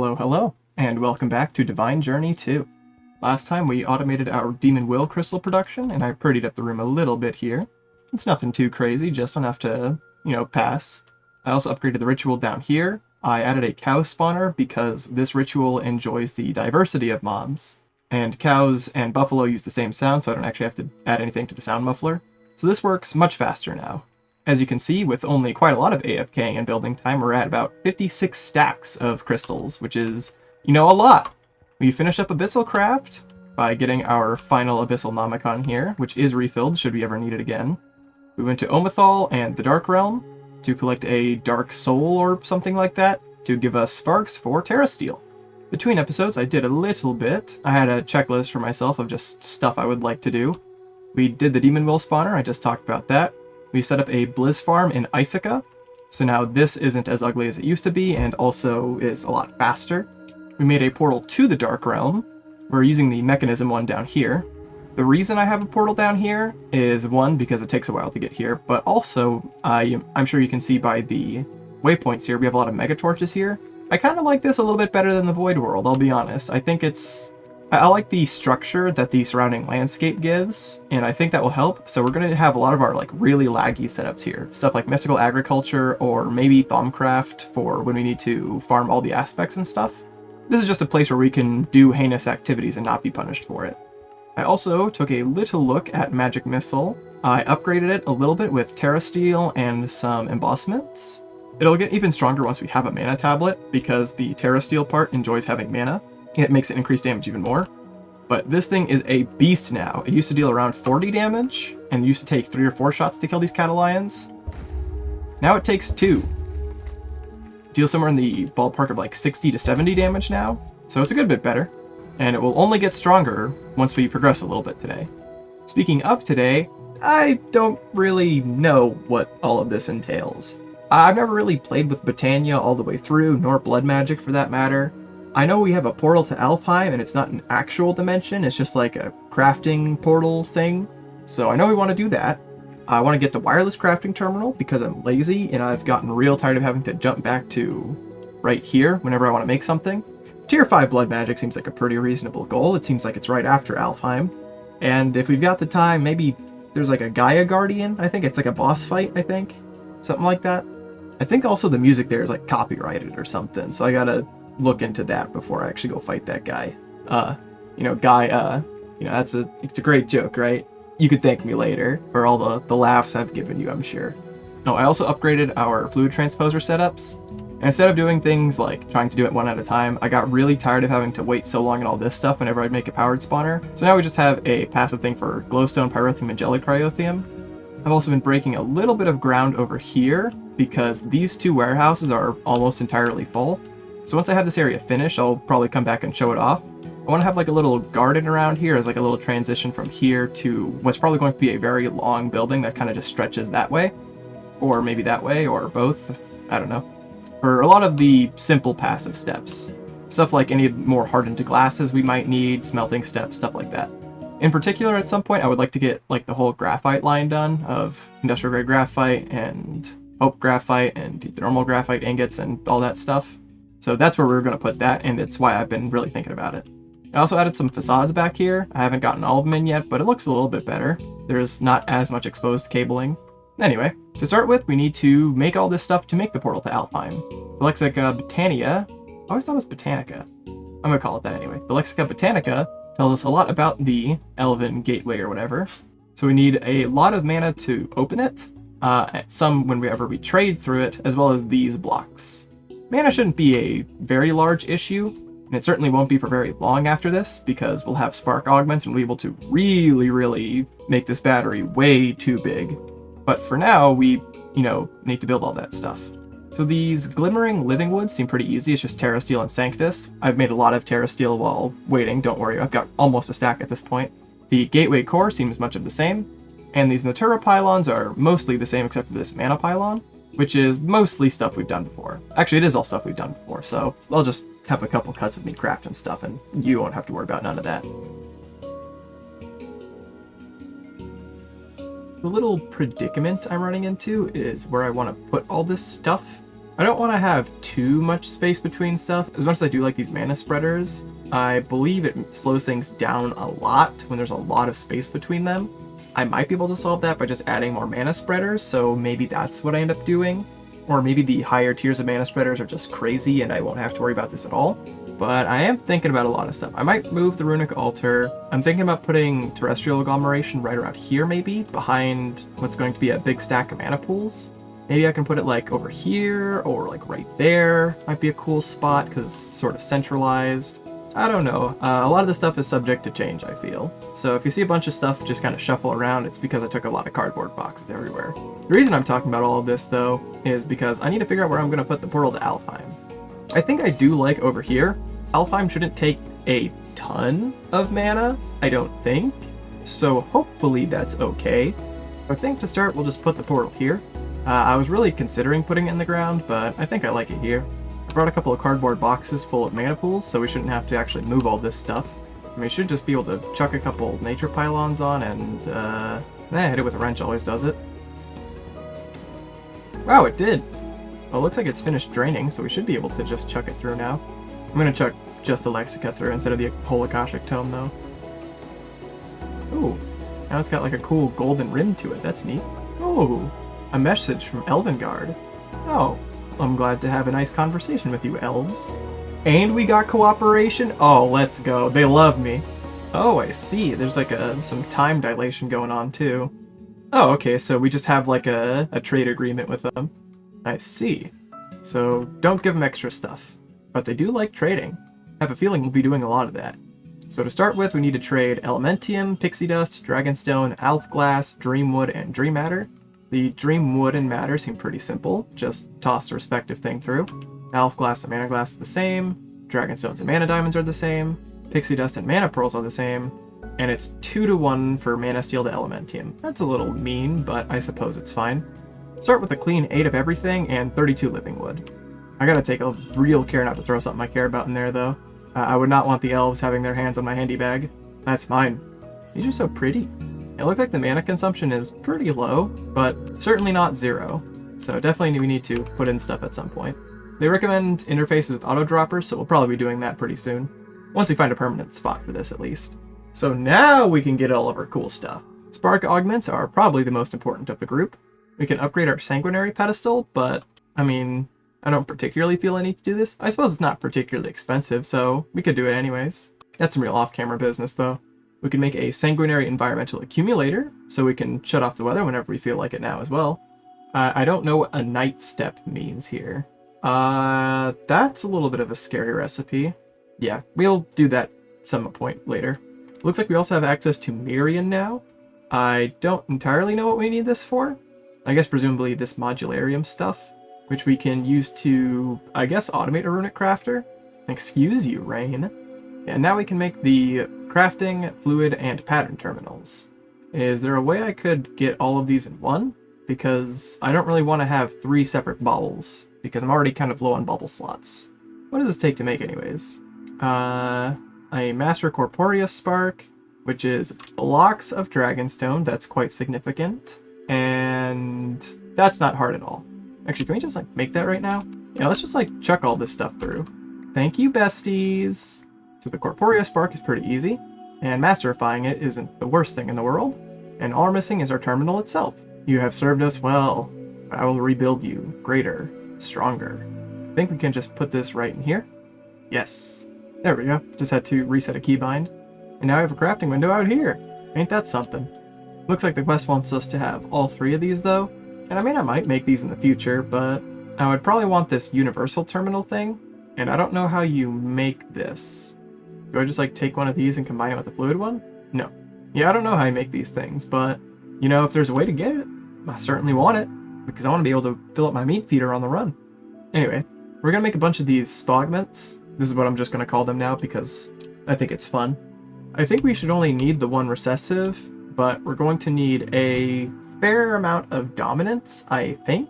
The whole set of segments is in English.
Hello, hello, and welcome back to Divine Journey 2. Last time we automated our Demon Will crystal production, and I prettied up the room a little bit here. It's nothing too crazy, just enough to, pass. I also upgraded the ritual down here. I added a cow spawner because this ritual enjoys the diversity of mobs. And cows and buffalo use the same sound, so I don't actually have to add anything to the sound muffler. So this works much faster now. As you can see, with only quite a lot of AFKing and building time, we're at about 56 stacks of crystals, which is, a lot. We finished up Abyssal Craft by getting our final Abyssal Nomicon here, which is refilled should we ever need it again. We went to Omethal and the Dark Realm to collect a Dark Soul or something like that to give us sparks for Terrasteel. Between episodes, I did a little bit. I had a checklist for myself of just stuff I would like to do. We did the Demon Will spawner, I just talked about that. We set up a Blizz farm in Icica, so now this isn't as ugly as it used to be and also is a lot faster. We made a portal to the Dark Realm. We're using the mechanism one down here. The reason I have a portal down here is, one, because it takes a while to get here, but also, I'm sure you can see by the waypoints here, we have a lot of mega torches here. I kind of like this a little bit better than the Void World, I'll be honest. I like the structure that the surrounding landscape gives, and I think that will help. So we're going to have a lot of our really laggy setups here. Stuff like Mystical Agriculture or maybe Thaumcraft for when we need to farm all the aspects and stuff. This is just a place where we can do heinous activities and not be punished for it. I also took a little look at Magic Missile. I upgraded it a little bit with Terrasteel and some embossments. It'll get even stronger once we have a mana tablet, because the Terrasteel part enjoys having mana. It makes it increase damage even more. But this thing is a beast now. It used to deal around 40 damage, and used to take 3 or 4 shots to kill these Catalions. Now it takes 2. Deals somewhere in the ballpark of 60 to 70 damage now, so it's a good bit better. And it will only get stronger once we progress a little bit today. Speaking of today, I don't really know what all of this entails. I've never really played with Botania all the way through, nor blood magic for that matter. I know we have a portal to Alfheim, and it's not an actual dimension, it's just like a crafting portal thing. So I know we want to do that. I want to get the wireless crafting terminal because I'm lazy, and I've gotten real tired of having to jump back to right here whenever I want to make something. Tier 5 blood magic seems like a pretty reasonable goal. It seems like it's right after Alfheim. And if we've got the time, maybe there's a Gaia Guardian, I think. It's like a boss fight, I think. Something like that. I think also the music there is copyrighted or something, so I gotta look into that before I actually go fight that guy. It's a great joke, right? You could thank me later for all the laughs I've given you, I'm sure. No, I also upgraded our fluid transposer setups. And instead of doing things like trying to do it one at a time, I got really tired of having to wait so long and all this stuff whenever I'd make a powered spawner. So now we just have a passive thing for glowstone, pyrotheum, and jelly cryotheum. I've also been breaking a little bit of ground over here because these 2 warehouses are almost entirely full. So once I have this area finished, I'll probably come back and show it off. I want to have a little garden around here as a little transition from here to what's probably going to be a very long building that kind of just stretches that way. Or maybe that way, or both. I don't know. For a lot of the simple passive steps. Stuff like any more hardened glasses we might need, smelting steps, stuff like that. In particular, at some point, I would like to get the whole graphite line done of industrial grade graphite and hope graphite and thermal graphite ingots and all that stuff. So that's where we're going to put that, and it's why I've been really thinking about it. I also added some facades back here. I haven't gotten all of them in yet, but it looks a little bit better. There's not as much exposed cabling. Anyway, to start with, we need to make all this stuff to make the portal to Alfheim. The Lexica Botania, I always thought it was Botanica. I'm going to call it that anyway. The Lexica Botanica tells us a lot about the Elven Gateway or whatever. So we need a lot of mana to open it, some whenever we trade through it, as well as these blocks. Mana shouldn't be a very large issue, and it certainly won't be for very long after this, because we'll have spark augments and we'll be able to really make this battery way too big. But for now, we, need to build all that stuff. So these glimmering living woods seem pretty easy. It's just Terrasteel and Sanctus. I've made a lot of Terrasteel while waiting, don't worry, I've got almost a stack at this point. The Gateway core seems much of the same, and these Natura pylons are mostly the same except for this mana pylon, which is mostly stuff we've done before. Actually, it is all stuff we've done before, so I'll just have a couple cuts of me crafting stuff, and you won't have to worry about none of that. The little predicament I'm running into is where I want to put all this stuff. I don't want to have too much space between stuff. As much as I do like these mana spreaders, I believe it slows things down a lot when there's a lot of space between them. I might be able to solve that by just adding more mana spreaders, so maybe that's what I end up doing. Or maybe the higher tiers of mana spreaders are just crazy and I won't have to worry about this at all. But I am thinking about a lot of stuff. I might move the Runic Altar. I'm thinking about putting Terrasteel Agglomeration right around here maybe, behind what's going to be a big stack of mana pools. Maybe I can put it like over here or like right there. Might be a cool spot because it's sort of centralized. I don't know. A lot of this stuff is subject to change, I feel. So if you see a bunch of stuff just kind of shuffle around, it's because I took a lot of cardboard boxes everywhere. The reason I'm talking about all of this, though, is because I need to figure out where I'm going to put the portal to Alfheim. I think I do like over here. Alfheim shouldn't take a ton of mana, I don't think. So hopefully that's okay. I think to start, we'll just put the portal here. I was really considering putting it in the ground, but I think I like it here. I brought a couple of cardboard boxes full of mana pools, so we shouldn't have to actually move all this stuff. I mean, we should just be able to chuck a couple nature pylons on and, hit it with a wrench always does it. Wow, it did! Well, it looks like it's finished draining, so we should be able to just chuck it through now. I'm gonna chuck just the Lexica through instead of the whole Akashic Tome, though. Ooh, now it's got like a cool golden rim to it, that's neat. Ooh, a message from Elven Guard. Oh. I'm glad to have a nice conversation with you, elves. And we got cooperation? Oh, let's go. They love me. Oh, I see. There's like some time dilation going on, too. Oh, okay, so we just have like a trade agreement with them. I see. So don't give them extra stuff. But they do like trading. I have a feeling we'll be doing a lot of that. So to start with, we need to trade Elementium, Pixie Dust, Dragonstone, Alfglass, Dreamwood, and Dream Matter. The Dreamwood and Matter seem pretty simple, just toss the respective thing through. Alfglass and Mana Glass are the same, Dragonstones and Mana Diamonds are the same, Pixie Dust and Mana Pearls are the same, and it's 2-to-1 for Mana Steel to Elementium. That's a little mean, but I suppose it's fine. Start with a clean 8 of everything and 32 Living Wood. I gotta take a real care not to throw something I care about in there, though. I would not want the elves having their hands on my handy bag. That's mine. These are so pretty. It looks like the mana consumption is pretty low, but certainly not 0. So definitely we need to put in stuff at some point. They recommend interfaces with auto droppers, so we'll probably be doing that pretty soon. Once we find a permanent spot for this, at least. So now we can get all of our cool stuff. Spark augments are probably the most important of the group. We can upgrade our Sanguinary pedestal, but, I mean, I don't particularly feel I need to do this. I suppose it's not particularly expensive, so we could do it anyways. That's some real off-camera business, though. We can make a Sanguinary Environmental Accumulator, so we can shut off the weather whenever we feel like it now as well. I don't know what a night step means here. That's a little bit of a scary recipe. Yeah, we'll do that some point later. Looks like we also have access to Mirian now. I don't entirely know what we need this for. I guess presumably this modularium stuff, which we can use to, I guess, automate a runic crafter. Excuse you, Rain. And now we can make the crafting, fluid, and pattern terminals. Is there a way I could get all of these in one? Because I don't really want to have 3 separate baubles, because I'm already kind of low on bauble slots. What does this take to make anyways? A Master Corporeus Spark, which is blocks of Dragonstone, that's quite significant. And that's not hard at all. Actually, can we just like make that right now? Yeah, let's just like chuck all this stuff through. Thank you, besties! So the Corporeus Spark is pretty easy, and masterifying it isn't the worst thing in the world. And all we're missing is our terminal itself. You have served us well, but I will rebuild you greater, stronger. I think we can just put this right in here. Yes. There we go. Just had to reset a keybind. And now I have a crafting window out here. Ain't that something? Looks like the quest wants us to have all 3 of these though. And I mean, I might make these in the future, but I would probably want this universal terminal thing. And I don't know how you make this. Do I just like take one of these and combine it with the fluid one? No. Yeah, I don't know how I make these things, but you know, if there's a way to get it, I certainly want it, because I want to be able to fill up my meat feeder on the run. Anyway, we're going to make a bunch of these spogments. This is what I'm just going to call them now because I think it's fun. I think we should only need the 1 recessive, but we're going to need a fair amount of dominance, I think.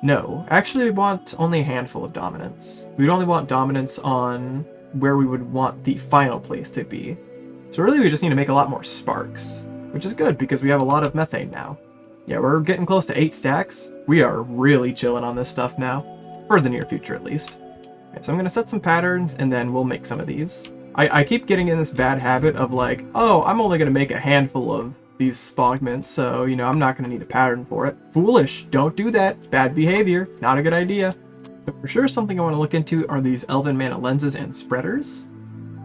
No, actually we want only a handful of dominance. We'd only want dominance on where we would want the final place to be. So really we just need to make a lot more sparks, which is good because we have a lot of methane now. Yeah, we're getting close to 8 stacks. We are really chilling on this stuff now. for the near future at least. Okay, so I'm going to set some patterns, and then we'll make some of these. I keep getting in this bad habit of like, oh, I'm only going to make a handful of these spogments, so, you know, I'm not going to need a pattern for it. Foolish. Don't do that. Bad behavior. Not a good idea. So for sure, something I want to look into are these Elven mana lenses and spreaders.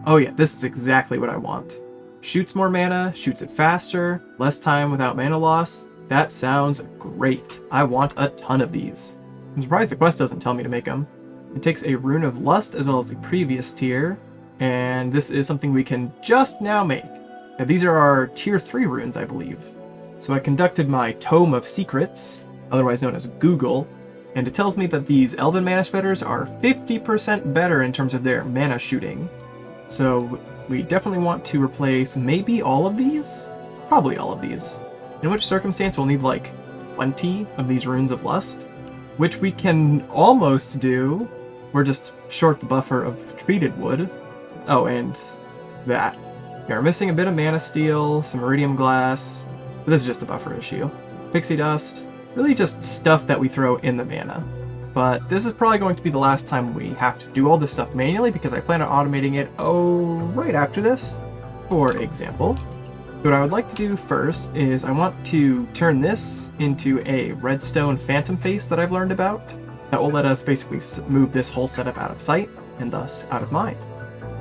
Oh yeah, this is exactly what I want. Shoots more mana, shoots it faster, less time without mana loss. That sounds great. I want a ton of these. I'm surprised the quest doesn't tell me to make them. It takes a Rune of Lust as well as the previous tier, and this is something we can just now make. Now these are our tier 3 runes, I believe. So I conducted my Tome of Secrets, otherwise known as Google, and it tells me that these Elven mana spreaders are 50% better in terms of their mana shooting. So we definitely want to replace maybe all of these? Probably all of these. In which circumstance we'll need like 20 of these Runes of Lust, which we can almost do. We're just short the buffer of treated wood. Oh, and that. We're missing a bit of mana steel, some iridium glass, but this is just a buffer issue. Pixie dust, really just stuff that we throw in the mana. But this is probably going to be the last time we have to do all this stuff manually because I plan on automating it, right after this. For example, what I would like to do first is I want to turn this into a redstone phantom face that I've learned about. That will let us basically move this whole setup out of sight and thus out of mind.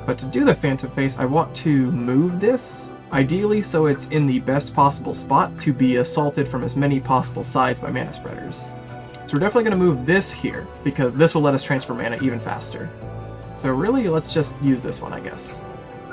But to do the phantom face, I want to move this, ideally so it's in the best possible spot to be assaulted from as many possible sides by mana spreaders. So we're definitely going to move this here, because this will let us transfer mana even faster. So really, let's just use this one, I guess.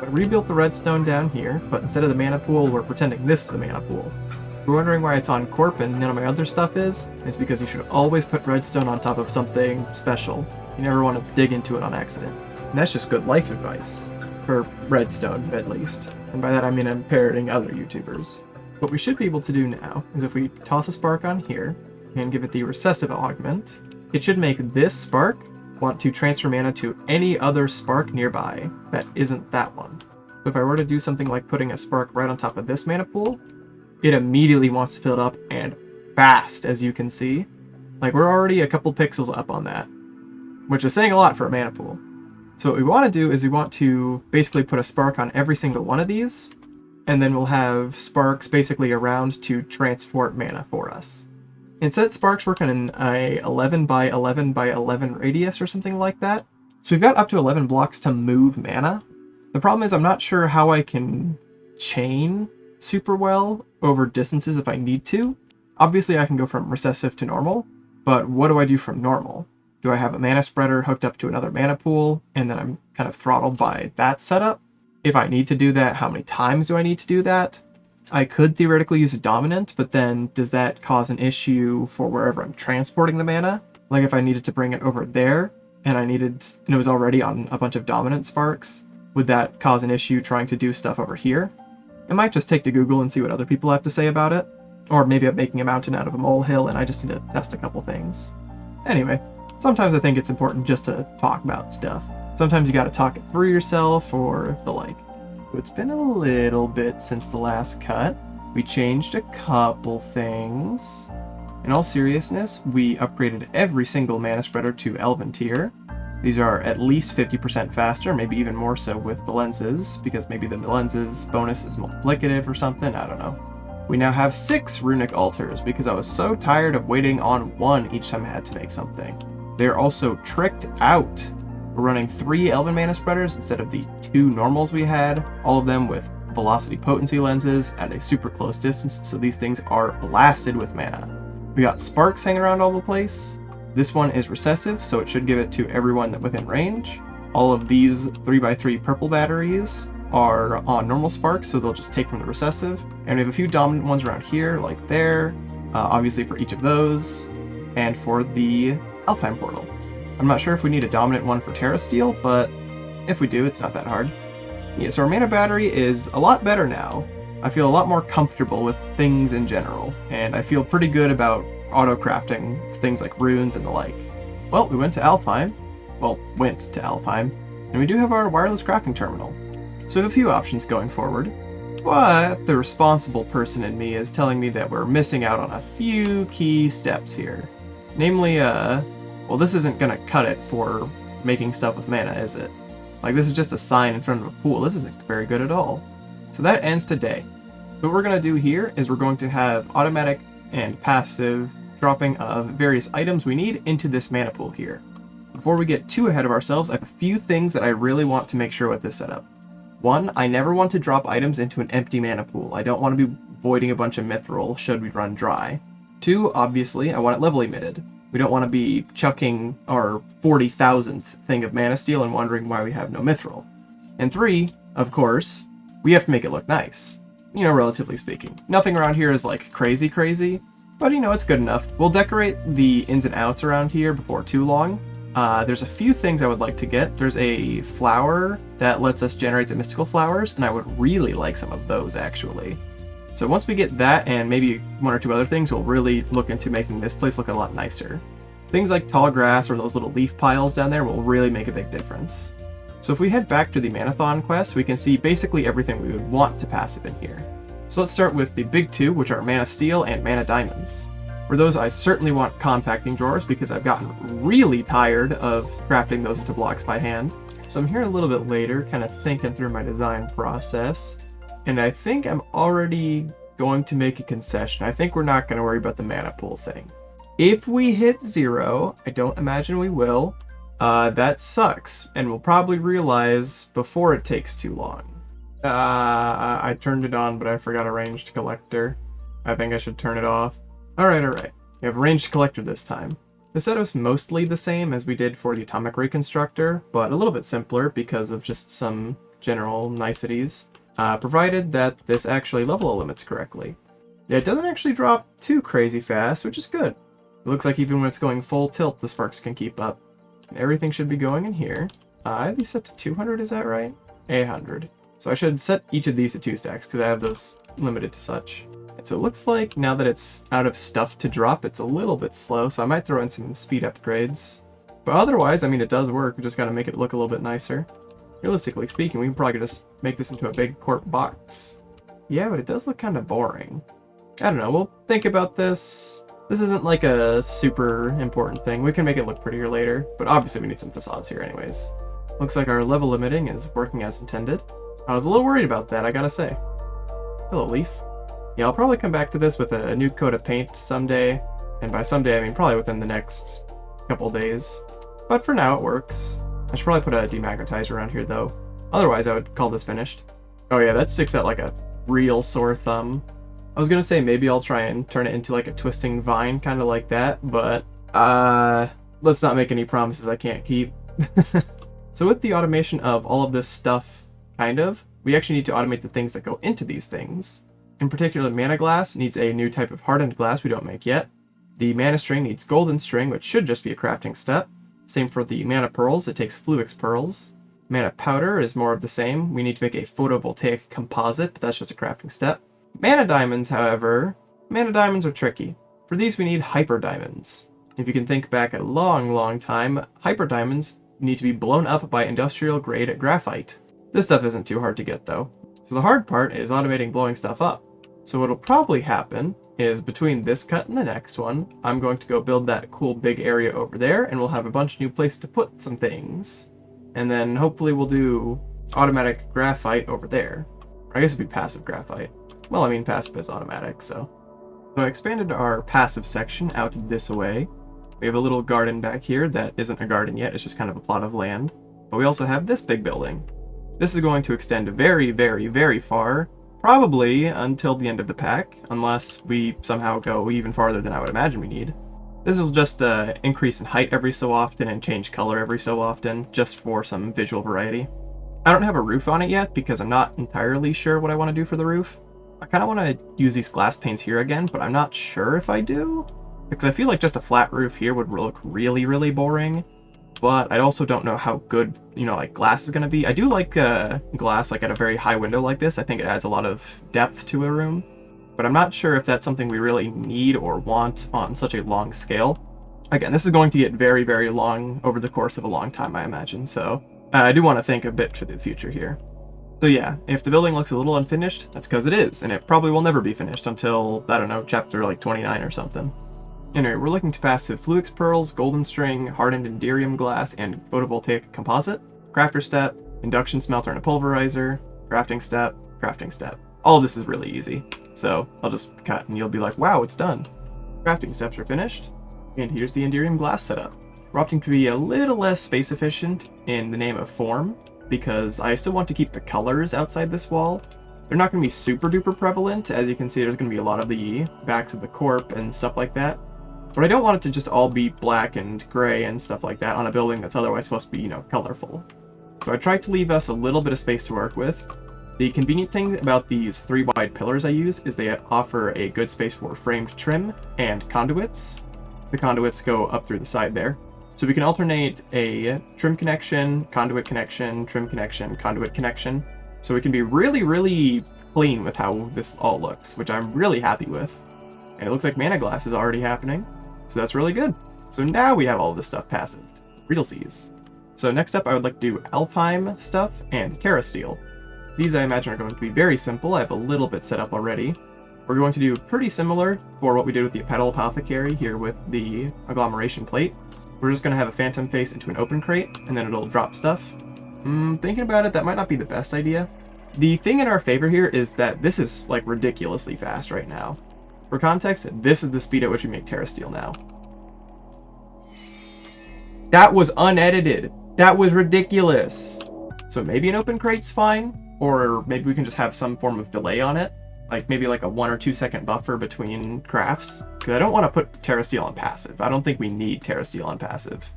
I rebuilt the redstone down here, but instead of the mana pool, we're pretending this is a mana pool. If you're wondering why it's on Corp and none of my other stuff is, it's because you should always put redstone on top of something special. You never want to dig into it on accident. And that's just good life advice. For redstone, at least. And by that I mean I'm parroting other YouTubers. What we should be able to do now is if we toss a spark on here, and give it the recessive augment, it should make this spark want to transfer mana to any other spark nearby that isn't that one. So if I were to do something like putting a spark right on top of this mana pool, it immediately wants to fill it up, and fast, as you can see. Like, we're already a couple pixels up on that, which is saying a lot for a mana pool. So what we want to do is we want to basically put a spark on every single one of these, and then we'll have sparks basically around to transport mana for us. It said sparks work in a 11 by 11 by 11 radius or something like that. So we've got up to 11 blocks to move mana. The problem is I'm not sure how I can chain super well over distances if I need to. Obviously I can go from recessive to normal, but what do I do from normal? Do I have a mana spreader hooked up to another mana pool, and then I'm kind of throttled by that setup? If I need to do that, how many times do I need to do that? I could theoretically use a dominant, but then does that cause an issue for wherever I'm transporting the mana? Like if I needed to bring it over there, and it was already on a bunch of dominant sparks, would that cause an issue trying to do stuff over here? I might just take to Google and see what other people have to say about it. Or maybe I'm making a mountain out of a molehill and I just need to test a couple things. Anyway, sometimes I think it's important just to talk about stuff. Sometimes you gotta talk it through yourself or the like. It's been a little bit since the last cut. We changed a couple things. In all seriousness, we upgraded every single mana spreader to Elven tier. These are at least 50% faster, maybe even more so with the lenses, because maybe the lenses bonus is multiplicative or something, I don't know. We now have 6 runic altars because I was so tired of waiting on one each time I had to make something. They're also tricked out. We're running 3 Elven mana spreaders instead of the 2 normals we had, all of them with velocity potency lenses at a super close distance, so these things are blasted with mana. We got sparks hanging around all the place. This one is recessive, so it should give it to everyone within range. All of these 3x3 purple batteries are on normal sparks, so they'll just take from the recessive. And we have a few dominant ones around here, like there, obviously for each of those, and for the Alfheim portal. I'm not sure if we need a dominant one for Terrasteel, but if we do, it's not that hard. Yeah, so our mana battery is a lot better now. I feel a lot more comfortable with things in general, and I feel pretty good about auto-crafting things like runes and the like. Well, we went to Alfheim, and we do have our wireless crafting terminal. So we have a few options going forward, but the responsible person in me is telling me that we're missing out on a few key steps here. Namely, Well, this isn't gonna cut it for making stuff with mana, is it? Like, this is just a sign in front of a pool. This isn't very good at all. So that ends today. So what we're gonna do here is we're going to have automatic and passive dropping of various items we need into this mana pool here. Before we get too ahead of ourselves, I have a few things that I really want to make sure with this setup. One, I never want to drop items into an empty mana pool. I don't want to be voiding a bunch of mithril should we run dry. Two, obviously, I want it level emitted. We don't want to be chucking our 40,000th thing of mana steel and wondering why we have no mithril. And three, of course, we have to make it look nice. You know, relatively speaking. Nothing around here is like crazy, but you know, it's good enough. We'll decorate the ins and outs around here before too long. There's a few things I would like to get. There's a flower that lets us generate the mystical flowers, and I would really like some of those, actually. So once we get that, and maybe one or two other things, we'll really look into making this place look a lot nicer. Things like tall grass or those little leaf piles down there will really make a big difference. So if we head back to the Manathon quest, we can see basically everything we would want to passive in here. So let's start with the big two, which are Mana Steel and Mana Diamonds. For those, I certainly want compacting drawers because I've gotten really tired of crafting those into blocks by hand. So I'm here a little bit later, kind of thinking through my design process, and I think I'm already going to make a concession. I think we're not going to worry about the mana pool thing. If we hit 0, I don't imagine we will, that sucks, and we'll probably realize before it takes too long. I turned it on, but I forgot a ranged collector. I think I should turn it off. Alright. We have a ranged collector this time. The setup's mostly the same as we did for the Atomic Reconstructor, but a little bit simpler because of just some general niceties, provided that this actually level limits correctly. Yeah, it doesn't actually drop too crazy fast, which is good. It looks like even when it's going full tilt, the sparks can keep up. And everything should be going in here. I have these set to 200, is that right? 800. So I should set each of these to 2 stacks, because I have those limited to such. And so it looks like now that it's out of stuff to drop, it's a little bit slow, so I might throw in some speed upgrades. But otherwise, I mean, it does work, we just gotta make it look a little bit nicer. Realistically speaking, we can probably just make this into a big corp box. Yeah, but it does look kind of boring. I don't know, we'll think about this. This isn't like a super important thing. We can make it look prettier later, but obviously we need some facades here anyways. Looks like our level limiting is working as intended. I was a little worried about that, I gotta say. Hello, leaf. Yeah, I'll probably come back to this with a new coat of paint someday, and by someday I mean probably within the next couple days. But for now it works. I should probably put a demagnetizer around here though. Otherwise I would call this finished. Oh yeah, that sticks out like a real sore thumb. I was gonna say maybe I'll try and turn it into like a twisting vine, kind of like that, but let's not make any promises I can't keep. So with the automation of all of this stuff, we actually need to automate the things that go into these things. In particular, mana glass needs a new type of hardened glass we don't make yet. The mana string needs golden string, which should just be a crafting step. Same for the mana pearls, it takes fluix pearls. Mana powder is more of the same. We need to make a photovoltaic composite, but that's just a crafting step. Mana diamonds, however, mana diamonds are tricky. For these we need hyper diamonds. If you can think back a long time, hyper diamonds need to be blown up by industrial grade graphite. This stuff isn't too hard to get though. So the hard part is automating blowing stuff up. So what'll probably happen is between this cut and the next one, I'm going to go build that cool big area over there, and we'll have a bunch of new places to put some things. And then hopefully we'll do automatic graphite over there. Or I guess it'd be passive graphite. Well, I mean passive is automatic, so. So I expanded our passive section out this way. We have a little garden back here that isn't a garden yet, it's just kind of a plot of land. But we also have this big building. This is going to extend very far, probably until the end of the pack, unless we somehow go even farther than I would imagine we need. This will just increase in height every so often and change color every so often, just for some visual variety. I don't have a roof on it yet because I'm not entirely sure what I want to do for the roof. I kind of want to use these glass panes here again, but I'm not sure if I do, because I feel like just a flat roof here would look really boring. But I also don't know how good, like glass is going to be. I do like glass like at a very high window like this. I think it adds a lot of depth to a room. But I'm not sure if that's something we really need or want on such a long scale. Again, this is going to get very long over the course of a long time, I imagine. So I do want to think a bit for the future here. So yeah, if the building looks a little unfinished, that's because it is. And it probably will never be finished until, I don't know, chapter like 29 or something. Anyway, we're looking to passive Fluix Pearls, Golden String, Hardened Enderium Glass, and Photovoltaic Composite. Crafter Step, Induction Smelter and a Pulverizer, Crafting Step, Crafting Step. All of this is really easy, so I'll just cut and you'll be like, wow, it's done. Crafting steps are finished, and here's the Enderium Glass setup. We're opting to be a little less space efficient in the name of form, because I still want to keep the colors outside this wall. They're not going to be super duper prevalent. As you can see, there's going to be a lot of the backs of the corp and stuff like that. But I don't want it to just all be black and gray and stuff like that on a building that's otherwise supposed to be, you know, colorful. So I tried to leave us a little bit of space to work with. The convenient thing about these 3 wide pillars I use is they offer a good space for framed trim and conduits. The conduits go up through the side there. So we can alternate a trim connection, conduit connection, trim connection, conduit connection. So we can be really, really clean with how this all looks, which I'm really happy with. And it looks like mana glass is already happening. So that's really good. So now we have all this stuff passived. Realsies. So next up, I would like to do Alfheim stuff and Terrasteel. These I imagine are going to be very simple. I have a little bit set up already. We're going to do pretty similar for what we did with the Petal Apothecary here with the agglomeration plate. We're just going to have a phantom face into an open crate, and then it'll drop stuff. Thinking about it, that might not be the best idea. The thing in our favor here is that this is like ridiculously fast right now. For context, this is the speed at which we make Terrasteel now. That was unedited. That was ridiculous. So maybe an open crate's fine, or maybe we can just have some form of delay on it. Like maybe like a 1 or 2 second buffer between crafts. Because I don't want to put Terrasteel on passive. I don't think we need Terrasteel on passive.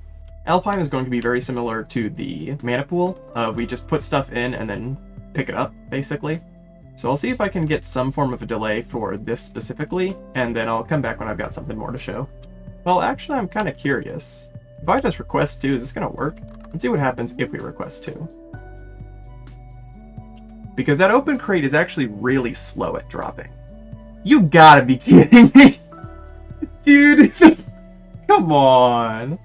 Alfheim is going to be very similar to the mana pool. We just put stuff in and then pick it up, basically. So I'll see if I can get some form of a delay for this specifically, and then I'll come back when I've got something more to show. Well, actually, I'm kind of curious. If I just request 2, is this going to work? Let's see what happens if we request 2. Because that open crate is actually really slow at dropping. You gotta be kidding me! Dude, come on!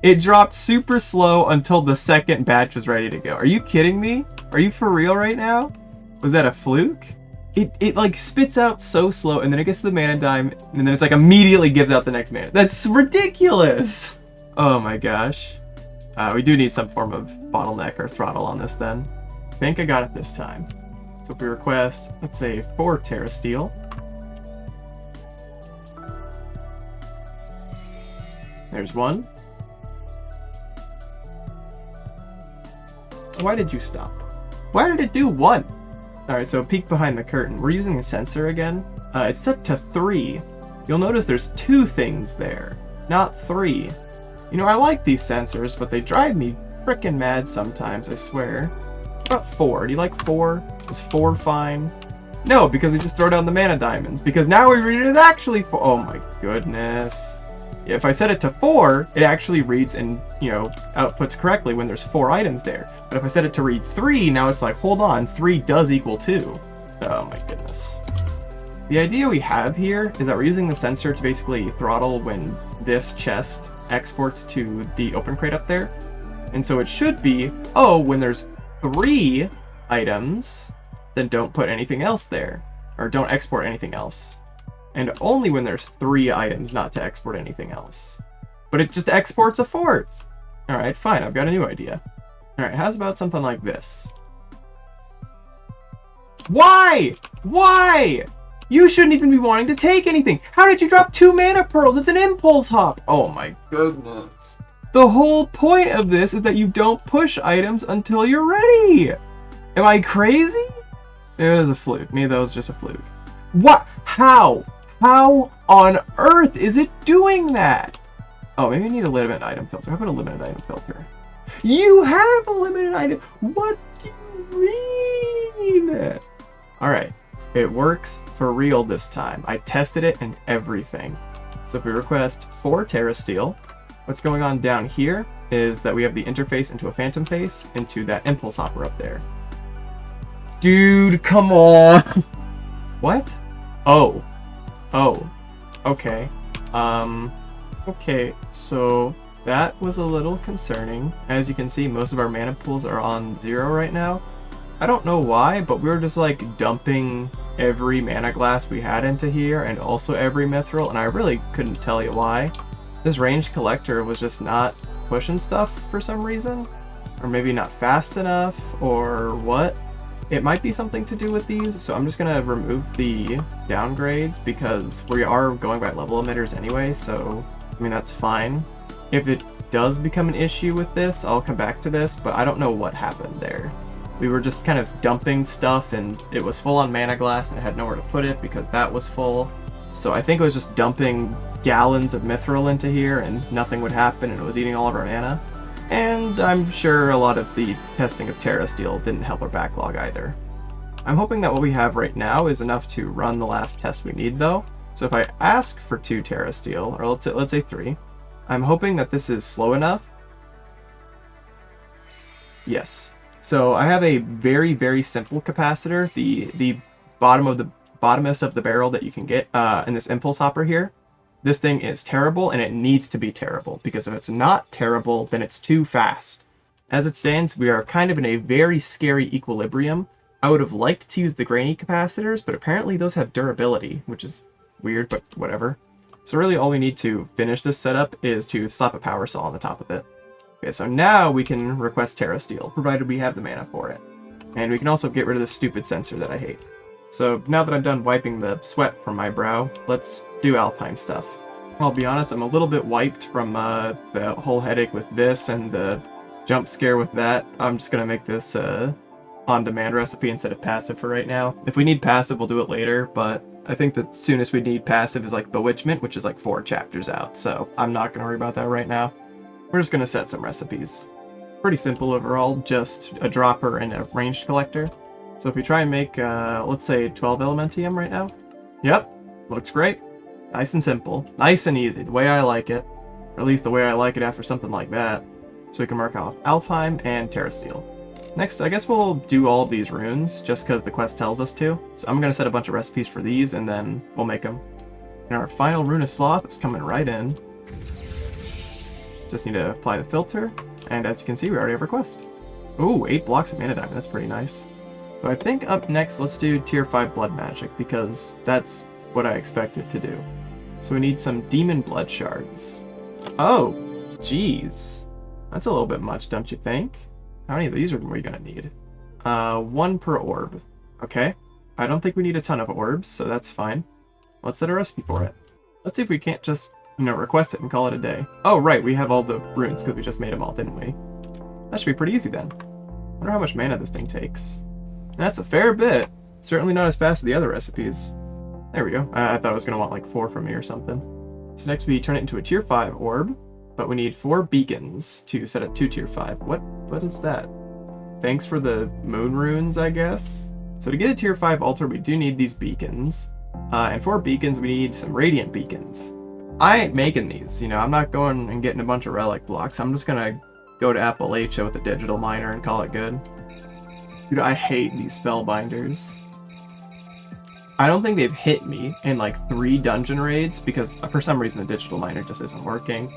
It dropped super slow until the second batch was ready to go. Are you kidding me? Are you for real right now? Was that a fluke? It like spits out so slow, and then it gets to the mana dime, and then it's like immediately gives out the next mana. That's ridiculous! Oh my gosh. We do need some form of bottleneck or throttle on this then. I think I got it this time. So if we request, let's say 4 Terrasteel. There's 1. Why did you stop? Why did it do 1? Alright, so peek behind the curtain. We're using a sensor again. It's set to 3. You'll notice there's 2 things there, not 3. You know, I like these sensors, but they drive me frickin' mad sometimes, I swear. What about 4? Do you like 4? Is 4 fine? No, because we just throw down the mana diamonds. Because now we read it as actually 4. Oh my goodness. Yeah, if I set it to 4, it actually reads and, you know, outputs correctly when there's 4 items there. But if I set it to read 3, now it's like, hold on, 3 does equal 2. Oh my goodness. The idea we have here is that we're using the sensor to basically throttle when this chest exports to the open crate up there. And so it should be, oh, when there's 3 items, then don't put anything else there. Or don't export anything else. And only when there's 3 items not to export anything else. But it just exports a 4th. Alright, fine, I've got a new idea. Alright, how's about something like this? Why? Why? You shouldn't even be wanting to take anything. How did you drop 2 mana pearls? It's an impulse hop. Oh my goodness. The whole point of this is that you don't push items until you're ready. Am I crazy? It was a fluke. Maybe that was just a fluke. What? How? How on earth is it doing that? Oh, maybe I need a limited item filter. How about a limited item filter? You have a limited item. What do you mean? All right. It works for real this time. I tested it and everything. So if we request 4 Terrasteel, what's going on down here is that we have the interface into a phantom face into that impulse hopper up there. Dude, come on. What? Oh. Oh. Okay. Okay, so that was a little concerning. As you can see, most of our mana pools are on 0 right now. I don't know why, but we were just like dumping every mana glass we had into here and also every mithril, and I really couldn't tell you why. This ranged collector was just not pushing stuff for some reason, or maybe not fast enough, or what. It might be something to do with these, so I'm just gonna remove the downgrades because we are going by level emitters anyway, so I mean that's fine. If it does become an issue with this, I'll come back to this, but I don't know what happened there. We were just kind of dumping stuff and it was full on mana glass and I had nowhere to put it because that was full. So I think it was just dumping gallons of mithril into here and nothing would happen and it was eating all of our mana. And I'm sure a lot of the testing of Terrasteel didn't help our backlog either. I'm hoping that what we have right now is enough to run the last test we need though. So if I ask for 2 Terrasteel, or let's say 3, I'm hoping that this is slow enough. Yes. So I have a very, very simple capacitor, the bottomest of the barrel that you can get in this impulse hopper here. This thing is terrible and it needs to be terrible because if it's not terrible, then it's too fast. As it stands, we are kind of in a very scary equilibrium. I would have liked to use the grainy capacitors, but apparently those have durability, which is weird, but whatever. So really all we need to finish this setup is to slap a power saw on the top of it. Okay, so now we can request Terrasteel, provided we have the mana for it. And we can also get rid of this stupid sensor that I hate. So now that I'm done wiping the sweat from my brow, let's do Alfheim stuff. I'll be honest, I'm a little bit wiped from the whole headache with this and the jump scare with that. I'm just going to make this on-demand recipe instead of passive for right now. If we need passive, we'll do it later, but I think the soonest we need passive is like Bewitchment, which is like 4 chapters out, so I'm not going to worry about that right now. We're just going to set some recipes. Pretty simple overall, just a dropper and a ranged collector. So if we try and make, let's say 12 Elementium right now. Yep, looks great. Nice and simple. Nice and easy, the way I like it. Or at least the way I like it after something like that. So we can mark off Alfheim and Terrasteel. Next, I guess we'll do all of these runes, just because the quest tells us to. So I'm going to set a bunch of recipes for these, and then we'll make them. And our final rune of Sloth is coming right in. Just need to apply the filter, and as you can see, we already have our quest. Ooh, 8 blocks of mana diamond, that's pretty nice. So I think up next, let's do tier 5 blood magic, because that's what I expected to do. So we need some demon blood shards. Oh, geez. That's a little bit much, don't you think? How many of these are we gonna need? 1 per orb. Okay. I don't think we need a ton of orbs, so that's fine. Let's set a recipe for it. Let's see if we can't just, request it and call it a day. Oh, right, we have all the runes because we just made them all, didn't we? That should be pretty easy then. I wonder how much mana this thing takes. That's a fair bit. Certainly not as fast as the other recipes. There we go. I thought I was going to want like 4 from me or something. So next we turn it into a tier 5 orb, but we need 4 beacons to set it to tier 5. What is that? Thanks for the moon runes, I guess? So to get a tier 5 altar, we do need these beacons. And 4 beacons, we need some radiant beacons. I ain't making these, I'm not going and getting a bunch of relic blocks. I'm just gonna go to Appalachia with a digital miner and call it good. Dude, I hate these spellbinders. I don't think they've hit me in like 3 dungeon raids because for some reason the digital miner just isn't working.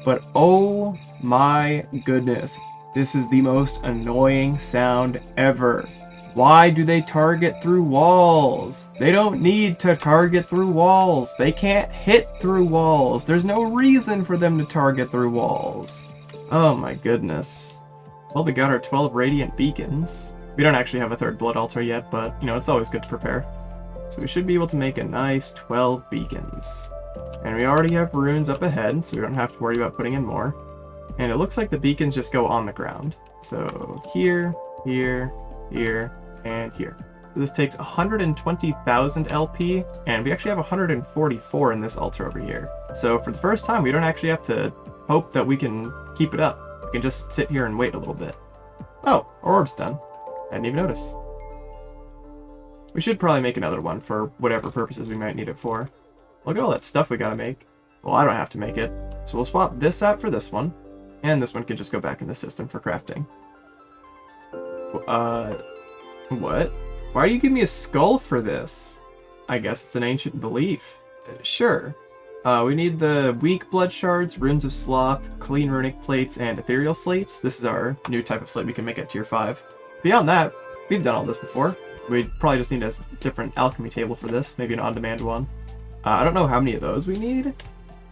But oh my goodness, this is the most annoying sound ever. Why do they target through walls? They don't need to target through walls. They can't hit through walls. There's no reason for them to target through walls. Oh my goodness. Well, we got our 12 radiant beacons. We don't actually have a 3rd blood altar yet, but, it's always good to prepare. So we should be able to make a nice 12 beacons. And we already have runes up ahead, so we don't have to worry about putting in more. And it looks like the beacons just go on the ground. So here, here, here, and here. So this takes 120,000 LP, and we actually have 144 in this altar over here. So for the first time, we don't actually have to hope that we can keep it up. We can just sit here and wait a little bit. Oh, our orb's done. I didn't even notice. We should probably make another one for whatever purposes we might need it for. Look at all that stuff we gotta make. Well, I don't have to make it. So we'll swap this out for this one, and this one can just go back in the system for crafting. What? Why do you give me a skull for this? I guess it's an ancient belief. Sure. We need the weak blood shards, runes of sloth, clean runic plates, and ethereal slates. This is our new type of slate we can make at tier 5. Beyond that, we've done all this before. We'd probably just need a different alchemy table for this, maybe an on-demand one. I don't know how many of those we need.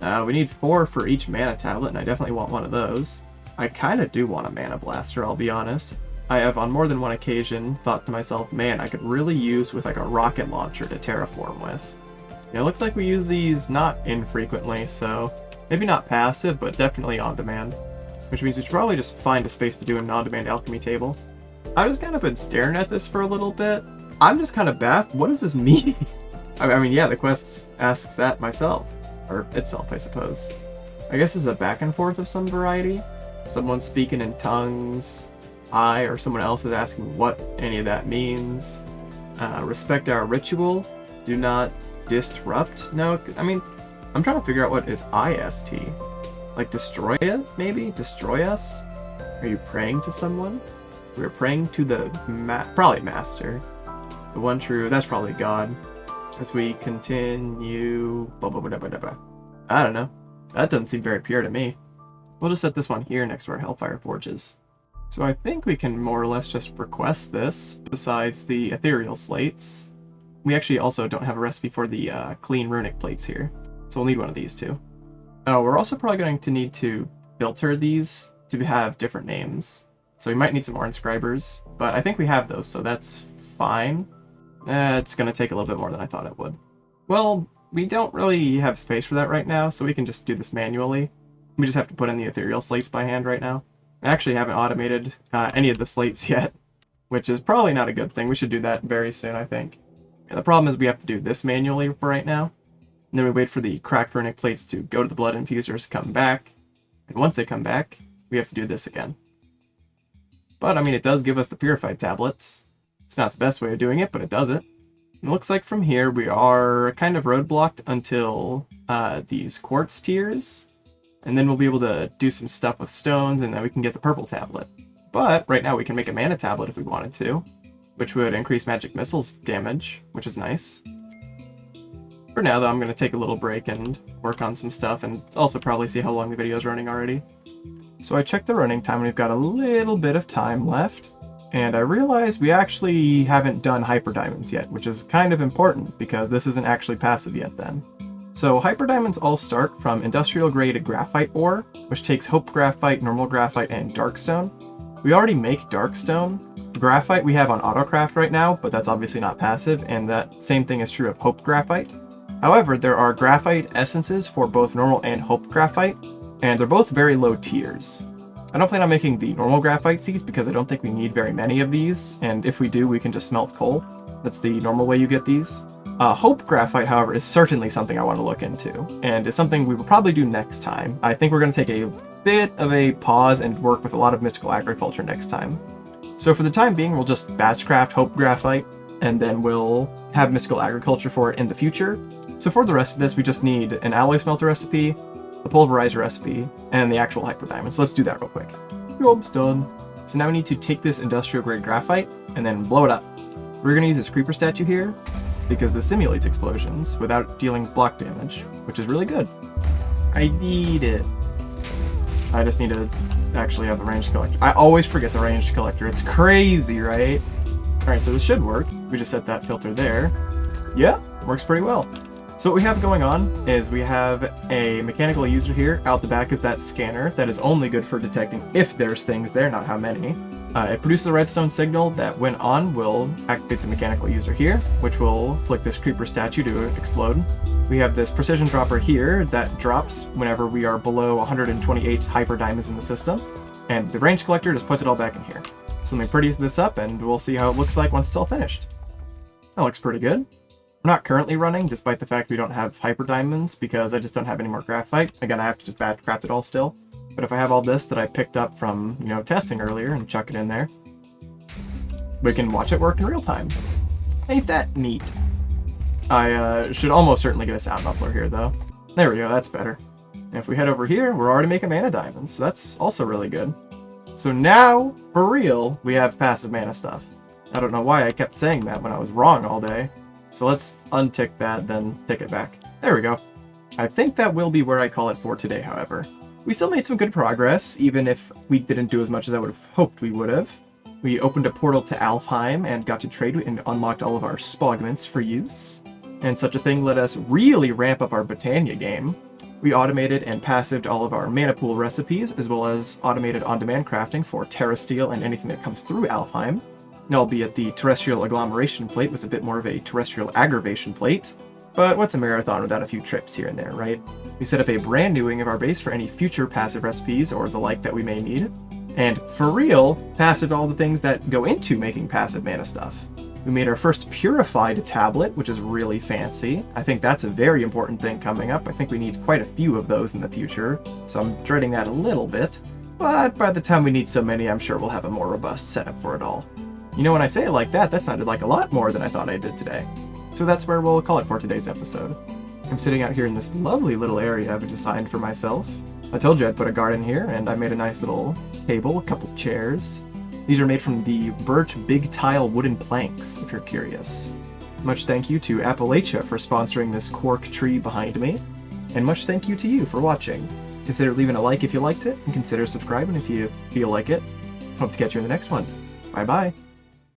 We need 4 for each mana tablet, and I definitely want one of those. I kind of do want a mana blaster, I'll be honest. I have on more than one occasion thought to myself, man, I could really use with like a rocket launcher to terraform with. It looks like we use these not infrequently, so maybe not passive, but definitely on demand. Which means we should probably just find a space to do an on-demand alchemy table. I've just kind of been staring at this for a little bit. I'm just kind of baffled. What does this mean? I mean, yeah, the quest asks that myself. Or itself, I suppose. I guess it's a back and forth of some variety. Someone's speaking in tongues. I or someone else is asking what any of that means. Respect our ritual. Do not disrupt. No, I mean, I'm trying to figure out what is IST. Like destroy it, maybe? Destroy us? Are you praying to someone? We're praying to the probably master. The one true, that's probably God. As we continue... Blah, blah, blah, blah, blah, blah. I don't know. That doesn't seem very pure to me. We'll just set this one here next to our Hellfire Forges. So I think we can more or less just request this, besides the ethereal slates. We actually also don't have a recipe for the clean runic plates here, so we'll need one of these too. Oh, we're also probably going to need to filter these to have different names. So we might need some more inscribers, but I think we have those, so that's fine. It's going to take a little bit more than I thought it would. Well, we don't really have space for that right now, so we can just do this manually. We just have to put in the ethereal slates by hand right now. I actually haven't automated any of the slates yet, which is probably not a good thing. We should do that very soon, I think. And the problem is we have to do this manually for right now. And then we wait for the cracked runic plates to go to the blood infusers, come back. And once they come back, we have to do this again. But, I mean, it does give us the Purified Tablets. It's not the best way of doing it, but it does it. It looks like from here we are kind of roadblocked until these quartz tiers. And then we'll be able to do some stuff with stones, and then we can get the purple tablet. But right now we can make a mana tablet if we wanted to, which would increase magic missiles damage, which is nice. For now, though, I'm going to take a little break and work on some stuff, and also probably see how long the video is running already. So I checked the running time, and we've got a little bit of time left. And I realized we actually haven't done Hyper Diamonds yet, which is kind of important, because this isn't actually passive yet then. So Hyper Diamonds all start from industrial grade graphite ore, which takes Hope Graphite, Normal Graphite, and Darkstone. We already make Darkstone. Graphite we have on Autocraft right now, but that's obviously not passive, and that same thing is true of Hope Graphite. However, there are graphite essences for both normal and Hope Graphite, and they're both very low tiers. I don't plan on making the normal graphite seeds because I don't think we need very many of these, and if we do, we can just smelt coal. That's the normal way you get these. Hope Graphite, however, is certainly something I want to look into, and is something we will probably do next time. I think we're going to take a bit of a pause and work with a lot of mystical agriculture next time. So for the time being, we'll just batchcraft Hope Graphite, and then we'll have mystical agriculture for it in the future. So for the rest of this, we just need an alloy smelter recipe, the pulverizer recipe, and the actual hyper diamond. So let's do that real quick. Job's done. So now we need to take this industrial grade graphite and then blow it up. We're going to use this creeper statue here because this simulates explosions without dealing block damage, which is really good. I need it. I just need to actually have the ranged collector. I always forget the ranged collector. It's crazy, right? Alright, so this should work. We just set that filter there. Yeah, works pretty well. So what we have going on is we have a mechanical user here. Out the back is that scanner that is only good for detecting if there's things there, not how many. It produces a redstone signal that, when on, will activate the mechanical user here, which will flick this creeper statue to explode. We have this precision dropper here that drops whenever we are below 128 hyper diamonds in the system, and the range collector just puts it all back in here. So let me pretty this up, and we'll see how it looks like once it's all finished. That looks pretty good. We're not currently running, despite the fact we don't have hyper diamonds, because I just don't have any more graphite. Again, I have to just batch craft it all still. But if I have all this that I picked up from, testing earlier and chuck it in there, we can watch it work in real time. Ain't that neat? I should almost certainly get a sound muffler here, though. There we go, that's better. And if we head over here, we're already making mana diamonds, so that's also really good. So now, for real, we have passive mana stuff. I don't know why I kept saying that when I was wrong all day. So let's untick that, then tick it back. There we go. I think that will be where I call it for today, however. We still made some good progress, even if we didn't do as much as I would have hoped we would have. We opened a portal to Alfheim and got to trade and unlocked all of our spogments for use. And such a thing let us really ramp up our Botania game. We automated and passived all of our mana pool recipes, as well as automated on-demand crafting for Terrasteel and anything that comes through Alfheim. Albeit the terrestrial agglomeration plate was a bit more of a terrestrial aggravation plate. But what's a marathon without a few trips here and there, right? We set up a brand new wing of our base for any future passive recipes or the like that we may need. And for real, passive all the things that go into making passive mana stuff. We made our first Purified Tablet, which is really fancy. I think that's a very important thing coming up. I think we need quite a few of those in the future, so I'm dreading that a little bit. But by the time we need so many, I'm sure we'll have a more robust setup for it all. You know, when I say it like that sounded like a lot more than I thought I did today. So that's where we'll call it for today's episode. I'm sitting out here in this lovely little area I've designed for myself. I told you I'd put a garden here, and I made a nice little table, a couple chairs. These are made from the birch big tile wooden planks, if you're curious. Much thank you to Appalachia for sponsoring this cork tree behind me, and much thank you to you for watching. Consider leaving a like if you liked it, and consider subscribing if you feel like it. Hope to catch you in the next one. Bye bye!